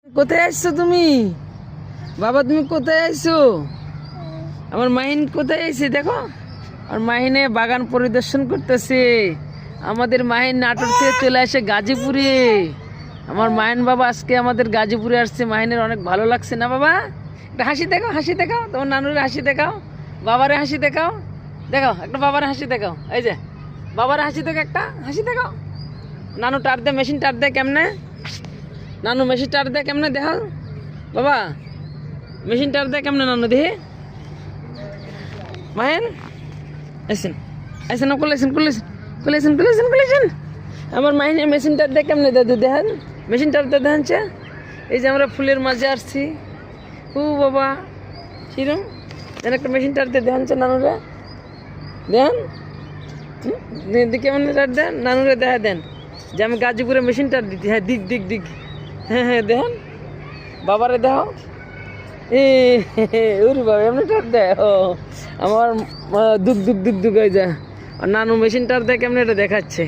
কোথায় আসছো তুমি? বাবা তুমি কোথায় আসছো? আমার মাহিন কোথায় আইছে দেখো। আর মাহিনে বাগান পরিদর্শন করতেছে। আমাদের মাহিন নাটোর থেকে চলে আসে গাজীপুরে। আমার মাহিন বাবা আজকে আমাদের গাজীপুরে আসছে। মাহিনের অনেক ভালো লাগছে না বাবা? একটা হাসি দেখাও, হাসি দেখাও, তোমার নানুরে হাসি দেখাও, বাবারে হাসি দেখাও। দেখাও একটা বাবার হাসি দেখাও। এই যে বাবার হাসি দেখো, একটা হাসি দেখাও। নানু টার দে, মেশিন টার দে কেমনে? নানু মেশিন টার দে কেমনে দেখাও বাবা। মেশিন টার দে কেমনে নানু দেখি। মাহেন আসেন, আসেন, খুলেছেন খুলেছেন খুলেছেন খুলেছেন খুলেছেন। আমার মাহিনের মেশিনটার দিয়ে কেমনে দাদু দেখেন, মেশিনটার দিয়ে দেখাচ্ছে। এই যে আমরা ফুলের মাঝে আসছি। ও বাবা কিরম দেন, একটা মেশিনটার দিয়ে দেখাচ্ছে নানুরে দেন। কেমন দেন নানুরে দেখা দেন যে আমি গাজীপুরে মেশিনটার দিতে। হ্যাঁ দিক দিক দিক, হ্যাঁ হ্যাঁ দেখান বাবারে দেখাও। ওরে বাবা এমনিটার দেয় ও আমার দুঃখ দুঃখ দুঃখ দুঃখ হয়ে যায়। আর নানু মেশিনটার দেয় কেমন এটা দেখাচ্ছে।